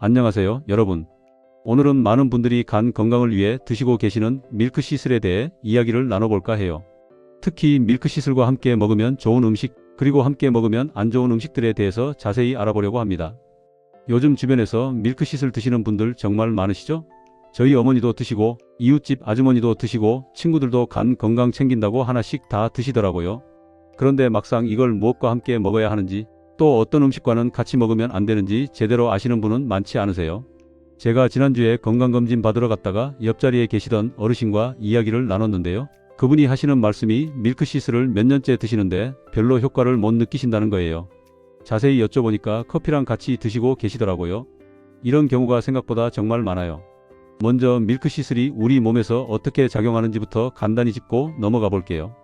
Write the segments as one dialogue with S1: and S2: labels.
S1: 안녕하세요, 여러분. 오늘은 많은 분들이 간 건강을 위해 드시고 계시는 밀크시슬에 대해 이야기를 나눠볼까 해요. 특히 밀크시슬과 함께 먹으면 좋은 음식, 그리고 함께 먹으면 안 좋은 음식들에 대해서 자세히 알아보려고 합니다. 요즘 주변에서 밀크시슬 드시는 분들 정말 많으시죠? 저희 어머니도 드시고, 이웃집 아주머니도 드시고, 친구들도 간 건강 챙긴다고 하나씩 다 드시더라고요. 그런데 막상 이걸 무엇과 함께 먹어야 하는지, 또 어떤 음식과는 같이 먹으면 안 되는지 제대로 아시는 분은 많지 않으세요? 제가 지난주에 건강검진 받으러 갔다가 옆자리에 계시던 어르신과 이야기를 나눴는데요. 그분이 하시는 말씀이 밀크시슬을 몇 년째 드시는데 별로 효과를 못 느끼신다는 거예요. 자세히 여쭤보니까 커피랑 같이 드시고 계시더라고요. 이런 경우가 생각보다 정말 많아요. 먼저 밀크시슬이 우리 몸에서 어떻게 작용하는지부터 간단히 짚고 넘어가 볼게요.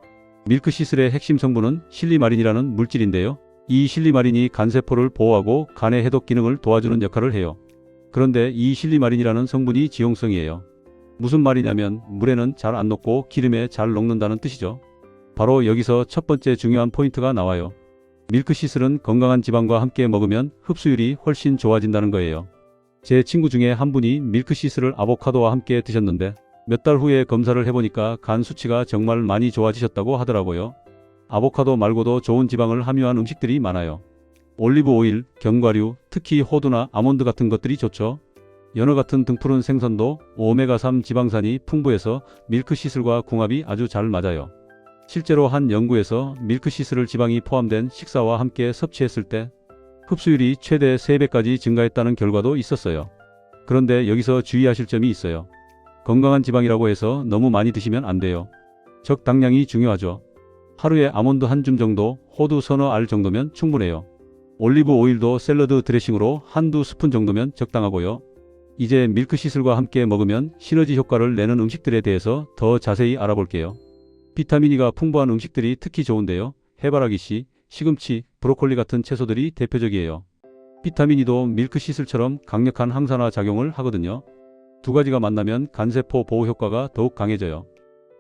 S1: 밀크시슬의 핵심 성분은 실리마린이라는 물질인데요. 이 실리마린이 간세포를 보호하고 간의 해독 기능을 도와주는 역할을 해요. 그런데 이 실리마린이라는 성분이 지용성이에요. 무슨 말이냐면 물에는 잘 안 녹고 기름에 잘 녹는다는 뜻이죠. 바로 여기서 첫 번째 중요한 포인트가 나와요. 밀크시슬은 건강한 지방과 함께 먹으면 흡수율이 훨씬 좋아진다는 거예요. 제 친구 중에 한 분이 밀크시슬을 아보카도와 함께 드셨는데 몇 달 후에 검사를 해보니까 간 수치가 정말 많이 좋아지셨다고 하더라고요. 아보카도 말고도 좋은 지방을 함유한 음식들이 많아요. 올리브 오일, 견과류, 특히 호두나 아몬드 같은 것들이 좋죠. 연어 같은 등푸른 생선도 오메가3 지방산이 풍부해서 밀크시슬과 궁합이 아주 잘 맞아요. 실제로 한 연구에서 밀크시슬을 지방이 포함된 식사와 함께 섭취했을 때 흡수율이 최대 3배까지 증가했다는 결과도 있었어요. 그런데 여기서 주의하실 점이 있어요. 건강한 지방이라고 해서 너무 많이 드시면 안 돼요. 적당량이 중요하죠. 하루에 아몬드 한 줌 정도, 호두 서너 알 정도면 충분해요. 올리브 오일도 샐러드 드레싱으로 한두 스푼 정도면 적당하고요. 이제 밀크시슬과 함께 먹으면 시너지 효과를 내는 음식들에 대해서 더 자세히 알아볼게요. 비타민 E가 풍부한 음식들이 특히 좋은데요. 해바라기씨, 시금치, 브로콜리 같은 채소들이 대표적이에요. 비타민 E도 밀크시슬처럼 강력한 항산화 작용을 하거든요. 두 가지가 만나면 간세포 보호 효과가 더욱 강해져요.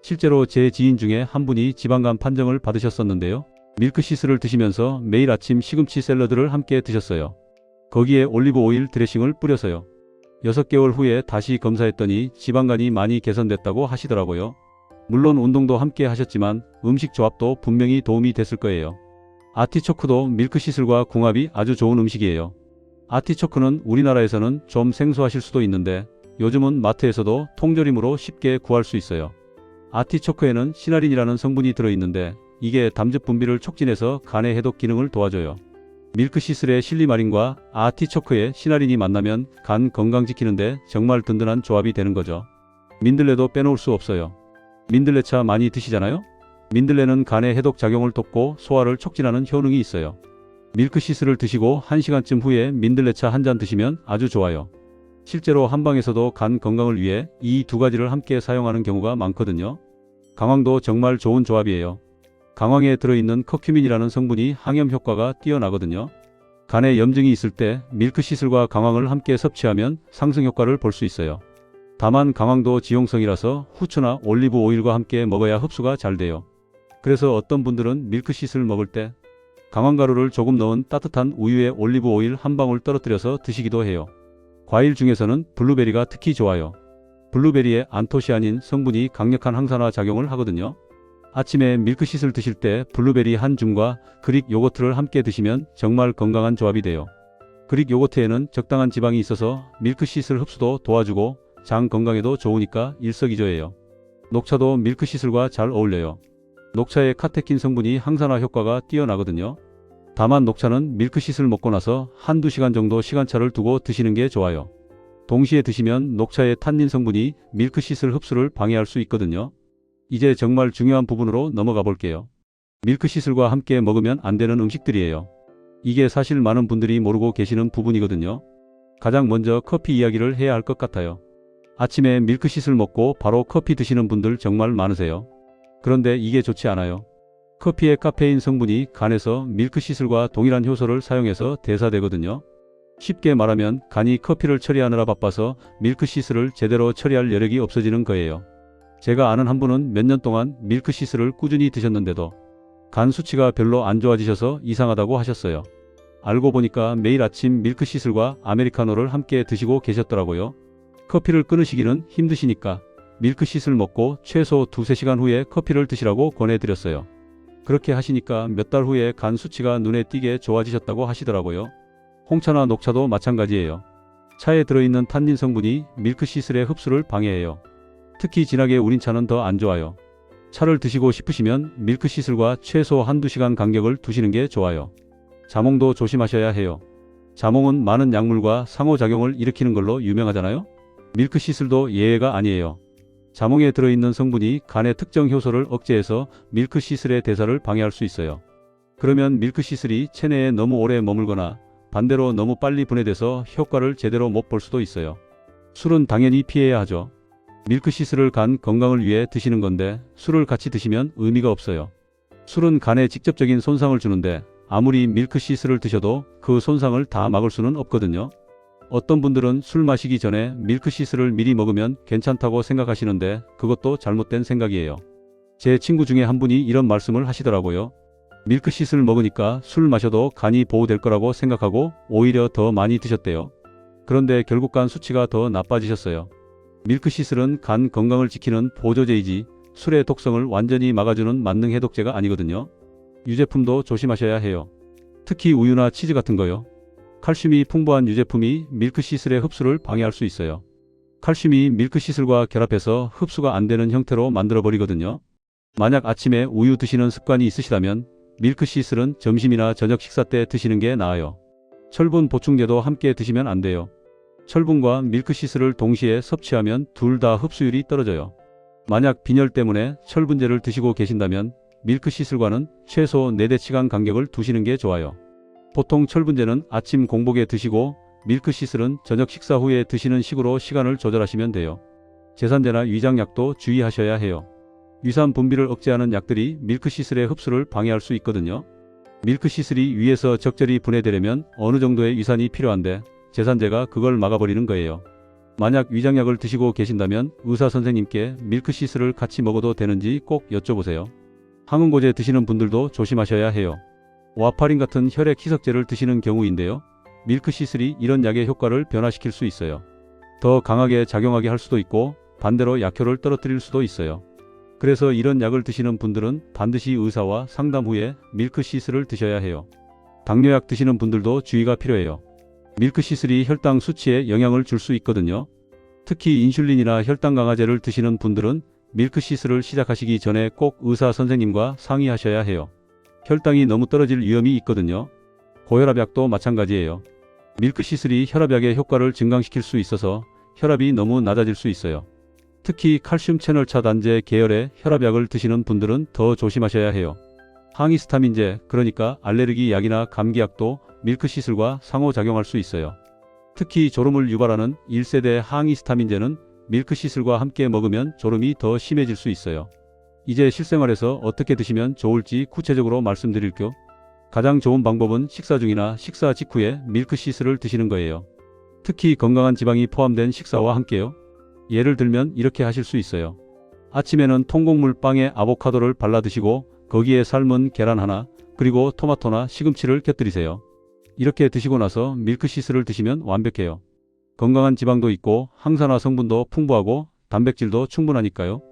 S1: 실제로 제 지인 중에 한 분이 지방간 판정을 받으셨었는데요. 밀크시슬을 드시면서 매일 아침 시금치 샐러드를 함께 드셨어요. 거기에 올리브 오일 드레싱을 뿌려서요. 6개월 후에 다시 검사했더니 지방간이 많이 개선됐다고 하시더라고요. 물론 운동도 함께 하셨지만 음식 조합도 분명히 도움이 됐을 거예요. 아티초크도 밀크시슬과 궁합이 아주 좋은 음식이에요. 아티초크는 우리나라에서는 좀 생소하실 수도 있는데 요즘은 마트에서도 통조림으로 쉽게 구할 수 있어요. 아티초크에는 시나린이라는 성분이 들어있는데 이게 담즙 분비를 촉진해서 간의 해독 기능을 도와줘요. 밀크시슬의 실리마린과 아티초크의 시나린이 만나면 간 건강 지키는데 정말 든든한 조합이 되는 거죠. 민들레도 빼놓을 수 없어요. 민들레차 많이 드시잖아요? 민들레는 간의 해독 작용을 돕고 소화를 촉진하는 효능이 있어요. 밀크시슬을 드시고 1시간쯤 후에 민들레차 한 잔 드시면 아주 좋아요. 실제로 한방에서도 간 건강을 위해 이 두 가지를 함께 사용하는 경우가 많거든요. 강황도 정말 좋은 조합이에요. 강황에 들어있는 커큐민이라는 성분이 항염 효과가 뛰어나거든요. 간에 염증이 있을 때 밀크시슬과 강황을 함께 섭취하면 상승 효과를 볼 수 있어요. 다만 강황도 지용성이라서 후추나 올리브 오일과 함께 먹어야 흡수가 잘 돼요. 그래서 어떤 분들은 밀크시슬 먹을 때 강황가루를 조금 넣은 따뜻한 우유에 올리브 오일 한 방울 떨어뜨려서 드시기도 해요. 과일 중에서는 블루베리가 특히 좋아요. 블루베리에 안토시아닌 성분이 강력한 항산화 작용을 하거든요. 아침에 밀크시슬 드실 때 블루베리 한 줌과 그릭 요거트를 함께 드시면 정말 건강한 조합이 돼요. 그릭 요거트에는 적당한 지방이 있어서 밀크시슬 흡수도 도와주고 장 건강에도 좋으니까 일석이조예요. 녹차도 밀크시슬과 잘 어울려요. 녹차의 카테킨 성분이 항산화 효과가 뛰어나거든요. 다만 녹차는 밀크시슬 먹고 나서 한두 시간 정도 시간차를 두고 드시는 게 좋아요. 동시에 드시면 녹차의 탄닌 성분이 밀크시슬 흡수를 방해할 수 있거든요. 이제 정말 중요한 부분으로 넘어가 볼게요. 밀크시슬과 함께 먹으면 안 되는 음식들이에요. 이게 사실 많은 분들이 모르고 계시는 부분이거든요. 가장 먼저 커피 이야기를 해야 할 것 같아요. 아침에 밀크시슬 먹고 바로 커피 드시는 분들 정말 많으세요. 그런데 이게 좋지 않아요. 커피의 카페인 성분이 간에서 밀크시슬과 동일한 효소를 사용해서 대사되거든요. 쉽게 말하면 간이 커피를 처리하느라 바빠서 밀크시슬을 제대로 처리할 여력이 없어지는 거예요. 제가 아는 한 분은 몇 년 동안 밀크시슬을 꾸준히 드셨는데도 간 수치가 별로 안 좋아지셔서 이상하다고 하셨어요. 알고 보니까 매일 아침 밀크시슬과 아메리카노를 함께 드시고 계셨더라고요. 커피를 끊으시기는 힘드시니까 밀크시슬 먹고 최소 2~3시간 후에 커피를 드시라고 권해드렸어요. 그렇게 하시니까 몇 달 후에 간 수치가 눈에 띄게 좋아지셨다고 하시더라고요. 홍차나 녹차도 마찬가지예요. 차에 들어있는 탄닌 성분이 밀크시슬의 흡수를 방해해요. 특히 진하게 우린 차는 더 안 좋아요. 차를 드시고 싶으시면 밀크시슬과 최소 1~2시간 간격을 두시는 게 좋아요. 자몽도 조심하셔야 해요. 자몽은 많은 약물과 상호작용을 일으키는 걸로 유명하잖아요. 밀크시슬도 예외가 아니에요. 자몽에 들어있는 성분이 간의 특정 효소를 억제해서 밀크시슬의 대사를 방해할 수 있어요. 그러면 밀크시슬이 체내에 너무 오래 머물거나 반대로 너무 빨리 분해돼서 효과를 제대로 못 볼 수도 있어요. 술은 당연히 피해야 하죠. 밀크시슬을 간 건강을 위해 드시는 건데 술을 같이 드시면 의미가 없어요. 술은 간에 직접적인 손상을 주는데 아무리 밀크시슬을 드셔도 그 손상을 다 막을 수는 없거든요. 어떤 분들은 술 마시기 전에 밀크시슬을 미리 먹으면 괜찮다고 생각하시는데 그것도 잘못된 생각이에요. 제 친구 중에 한 분이 이런 말씀을 하시더라고요. 밀크시슬 먹으니까 술 마셔도 간이 보호될 거라고 생각하고 오히려 더 많이 드셨대요. 그런데 결국 간 수치가 더 나빠지셨어요. 밀크시슬은 간 건강을 지키는 보조제이지 술의 독성을 완전히 막아주는 만능 해독제가 아니거든요. 유제품도 조심하셔야 해요. 특히 우유나 치즈 같은 거요. 칼슘이 풍부한 유제품이 밀크시슬의 흡수를 방해할 수 있어요. 칼슘이 밀크시슬과 결합해서 흡수가 안 되는 형태로 만들어버리거든요. 만약 아침에 우유 드시는 습관이 있으시다면 밀크시슬은 점심이나 저녁 식사 때 드시는 게 나아요. 철분 보충제도 함께 드시면 안 돼요. 철분과 밀크시슬을 동시에 섭취하면 둘 다 흡수율이 떨어져요. 만약 빈혈 때문에 철분제를 드시고 계신다면 밀크시슬과는 최소 4~5시간 간격을 두시는 게 좋아요. 보통 철분제는 아침 공복에 드시고 밀크시슬은 저녁 식사 후에 드시는 식으로 시간을 조절하시면 돼요. 제산제나 위장약도 주의하셔야 해요. 위산 분비를 억제하는 약들이 밀크시슬의 흡수를 방해할 수 있거든요. 밀크시슬이 위에서 적절히 분해되려면 어느 정도의 위산이 필요한데 제산제가 그걸 막아버리는 거예요. 만약 위장약을 드시고 계신다면 의사 선생님께 밀크시슬을 같이 먹어도 되는지 꼭 여쭤보세요. 항응고제 드시는 분들도 조심하셔야 해요. 와파린 같은 혈액 희석제를 드시는 경우인데요. 밀크시슬이 이런 약의 효과를 변화시킬 수 있어요. 더 강하게 작용하게 할 수도 있고 반대로 약효를 떨어뜨릴 수도 있어요. 그래서 이런 약을 드시는 분들은 반드시 의사와 상담 후에 밀크시슬을 드셔야 해요. 당뇨약 드시는 분들도 주의가 필요해요. 밀크시슬이 혈당 수치에 영향을 줄 수 있거든요. 특히 인슐린이나 혈당 강화제를 드시는 분들은 밀크시슬을 시작하시기 전에 꼭 의사 선생님과 상의하셔야 해요. 혈당이 너무 떨어질 위험이 있거든요. 고혈압약도 마찬가지예요. 밀크시슬이 혈압약의 효과를 증강시킬 수 있어서 혈압이 너무 낮아질 수 있어요. 특히 칼슘 채널 차단제 계열의 혈압약을 드시는 분들은 더 조심하셔야 해요. 항히스타민제, 그러니까 알레르기 약이나 감기약도 밀크시슬과 상호작용할 수 있어요. 특히 졸음을 유발하는 1세대 항히스타민제는 밀크시슬과 함께 먹으면 졸음이 더 심해질 수 있어요. 이제 실생활에서 어떻게 드시면 좋을지 구체적으로 말씀드릴게요. 가장 좋은 방법은 식사 중이나 식사 직후에 밀크시슬을 드시는 거예요. 특히 건강한 지방이 포함된 식사와 함께요. 예를 들면 이렇게 하실 수 있어요. 아침에는 통곡물 빵에 아보카도를 발라 드시고 거기에 삶은 계란 하나, 그리고 토마토나 시금치를 곁들이세요. 이렇게 드시고 나서 밀크시슬을 드시면 완벽해요. 건강한 지방도 있고 항산화 성분도 풍부하고 단백질도 충분하니까요.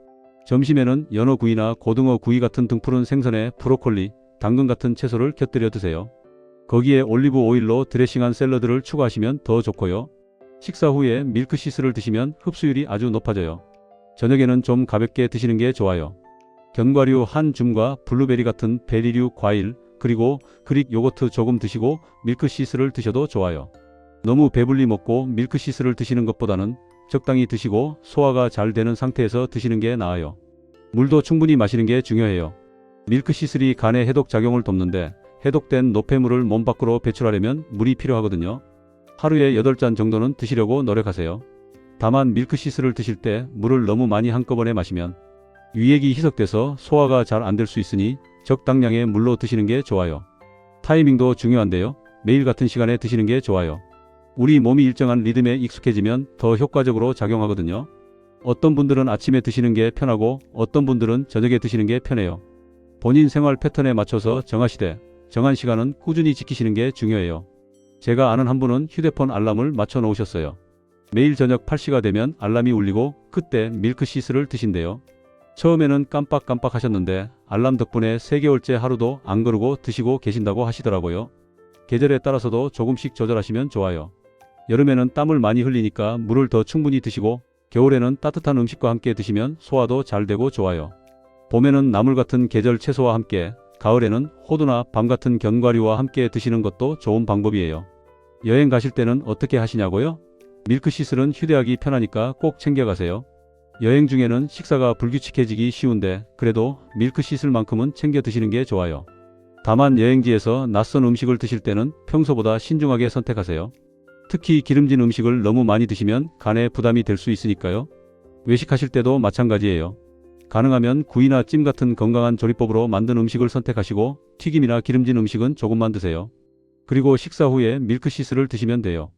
S1: 점심에는 연어구이나 고등어구이 같은 등푸른 생선에 브로콜리, 당근 같은 채소를 곁들여 드세요. 거기에 올리브 오일로 드레싱한 샐러드를 추가하시면 더 좋고요. 식사 후에 밀크시슬을 드시면 흡수율이 아주 높아져요. 저녁에는 좀 가볍게 드시는 게 좋아요. 견과류 한 줌과 블루베리 같은 베리류 과일, 그리고 그릭 요거트 조금 드시고 밀크시슬을 드셔도 좋아요. 너무 배불리 먹고 밀크시슬을 드시는 것보다는 적당히 드시고 소화가 잘 되는 상태에서 드시는 게 나아요. 물도 충분히 마시는 게 중요해요. 밀크시슬이 간의 해독 작용을 돕는데 해독된 노폐물을 몸 밖으로 배출하려면 물이 필요하거든요. 하루에 8잔 정도는 드시려고 노력하세요. 다만 밀크시슬을 드실 때 물을 너무 많이 한꺼번에 마시면 위액이 희석돼서 소화가 잘 안 될 수 있으니 적당량의 물로 드시는 게 좋아요. 타이밍도 중요한데요. 매일 같은 시간에 드시는 게 좋아요. 우리 몸이 일정한 리듬에 익숙해지면 더 효과적으로 작용하거든요. 어떤 분들은 아침에 드시는 게 편하고 어떤 분들은 저녁에 드시는 게 편해요. 본인 생활 패턴에 맞춰서 정하시되 정한 시간은 꾸준히 지키시는 게 중요해요. 제가 아는 한 분은 휴대폰 알람을 맞춰 놓으셨어요. 매일 저녁 8시가 되면 알람이 울리고 그때 밀크시스를 드신대요. 처음에는 깜빡깜빡 하셨는데 알람 덕분에 3개월째 하루도 안 거르고 드시고 계신다고 하시더라고요. 계절에 따라서도 조금씩 조절하시면 좋아요. 여름에는 땀을 많이 흘리니까 물을 더 충분히 드시고 겨울에는 따뜻한 음식과 함께 드시면 소화도 잘 되고 좋아요. 봄에는 나물 같은 계절 채소와 함께, 가을에는 호두나 밤 같은 견과류와 함께 드시는 것도 좋은 방법이에요. 여행 가실 때는 어떻게 하시냐고요? 밀크시슬은 휴대하기 편하니까 꼭 챙겨가세요. 여행 중에는 식사가 불규칙해지기 쉬운데 그래도 밀크시슬만큼은 챙겨 드시는 게 좋아요. 다만 여행지에서 낯선 음식을 드실 때는 평소보다 신중하게 선택하세요. 특히 기름진 음식을 너무 많이 드시면 간에 부담이 될 수 있으니까요. 외식하실 때도 마찬가지예요. 가능하면 구이나 찜 같은 건강한 조리법으로 만든 음식을 선택하시고 튀김이나 기름진 음식은 조금만 드세요. 그리고 식사 후에 밀크시슬을 드시면 돼요.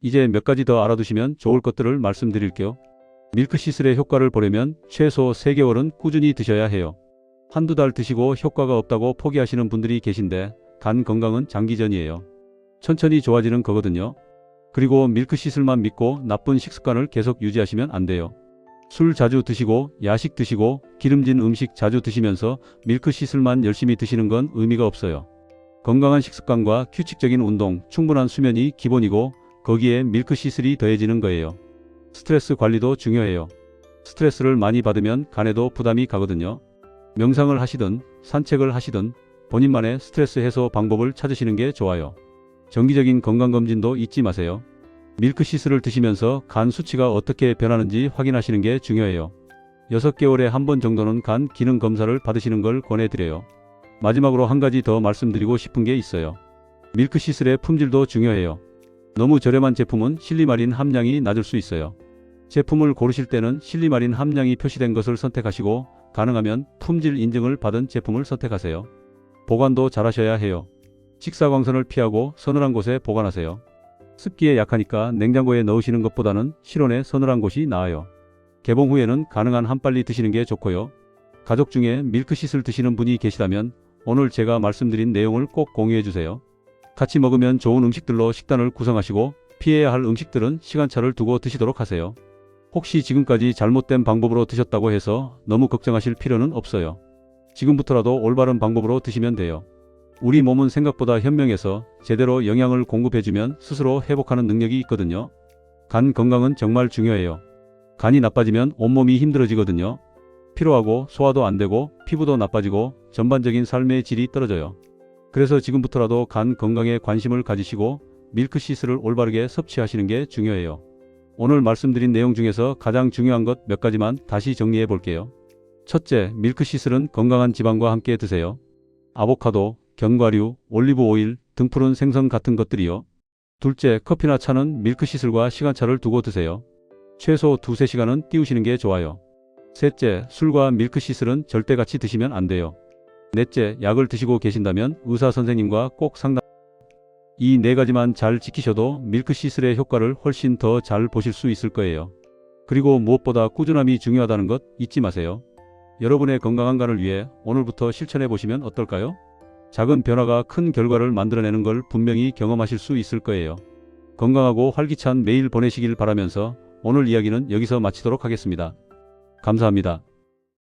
S1: 이제 몇 가지 더 알아두시면 좋을 것들을 말씀드릴게요. 밀크시슬의 효과를 보려면 최소 3개월은 꾸준히 드셔야 해요. 한두 달 드시고 효과가 없다고 포기하시는 분들이 계신데 간 건강은 장기전이에요. 천천히 좋아지는 거거든요. 그리고 밀크시슬만 믿고 나쁜 식습관을 계속 유지하시면 안 돼요. 술 자주 드시고 야식 드시고 기름진 음식 자주 드시면서 밀크시슬만 열심히 드시는 건 의미가 없어요. 건강한 식습관과 규칙적인 운동, 충분한 수면이 기본이고 거기에 밀크시슬이 더해지는 거예요. 스트레스 관리도 중요해요. 스트레스를 많이 받으면 간에도 부담이 가거든요. 명상을 하시든 산책을 하시든 본인만의 스트레스 해소 방법을 찾으시는 게 좋아요. 정기적인 건강검진도 잊지 마세요. 밀크시슬을 드시면서 간 수치가 어떻게 변하는지 확인하시는 게 중요해요. 6개월에 한 번 정도는 간 기능 검사를 받으시는 걸 권해드려요. 마지막으로 한 가지 더 말씀드리고 싶은 게 있어요. 밀크시슬의 품질도 중요해요. 너무 저렴한 제품은 실리마린 함량이 낮을 수 있어요. 제품을 고르실 때는 실리마린 함량이 표시된 것을 선택하시고 가능하면 품질 인증을 받은 제품을 선택하세요. 보관도 잘 하셔야 해요. 직사광선을 피하고 서늘한 곳에 보관하세요. 습기에 약하니까 냉장고에 넣으시는 것보다는 실온에 서늘한 곳이 나아요. 개봉 후에는 가능한 한 빨리 드시는 게 좋고요. 가족 중에 밀크시슬 드시는 분이 계시다면 오늘 제가 말씀드린 내용을 꼭 공유해 주세요. 같이 먹으면 좋은 음식들로 식단을 구성하시고 피해야 할 음식들은 시간차를 두고 드시도록 하세요. 혹시 지금까지 잘못된 방법으로 드셨다고 해서 너무 걱정하실 필요는 없어요. 지금부터라도 올바른 방법으로 드시면 돼요. 우리 몸은 생각보다 현명해서 제대로 영양을 공급해주면 스스로 회복하는 능력이 있거든요. 간 건강은 정말 중요해요. 간이 나빠지면 온몸이 힘들어지거든요. 피로하고 소화도 안 되고 피부도 나빠지고 전반적인 삶의 질이 떨어져요. 그래서 지금부터라도 간 건강에 관심을 가지시고 밀크시슬을 올바르게 섭취하시는 게 중요해요. 오늘 말씀드린 내용 중에서 가장 중요한 것 몇 가지만 다시 정리해 볼게요. 첫째, 밀크시슬은 건강한 지방과 함께 드세요. 아보카도, 견과류, 올리브 오일, 등푸른 생선 같은 것들이요. 둘째, 커피나 차는 밀크시슬과 시간차를 두고 드세요. 최소 2-3시간은 띄우시는 게 좋아요. 셋째, 술과 밀크시슬은 절대 같이 드시면 안 돼요. 넷째, 약을 드시고 계신다면 의사 선생님과 꼭 상담. 이 4가지만 잘 지키셔도 밀크시슬의 효과를 훨씬 더 잘 보실 수 있을 거예요. 그리고 무엇보다 꾸준함이 중요하다는 것 잊지 마세요. 여러분의 건강한 간을 위해 오늘부터 실천해 보시면 어떨까요? 작은 변화가 큰 결과를 만들어내는 걸 분명히 경험하실 수 있을 거예요. 건강하고 활기찬 매일 보내시길 바라면서 오늘 이야기는 여기서 마치도록 하겠습니다. 감사합니다.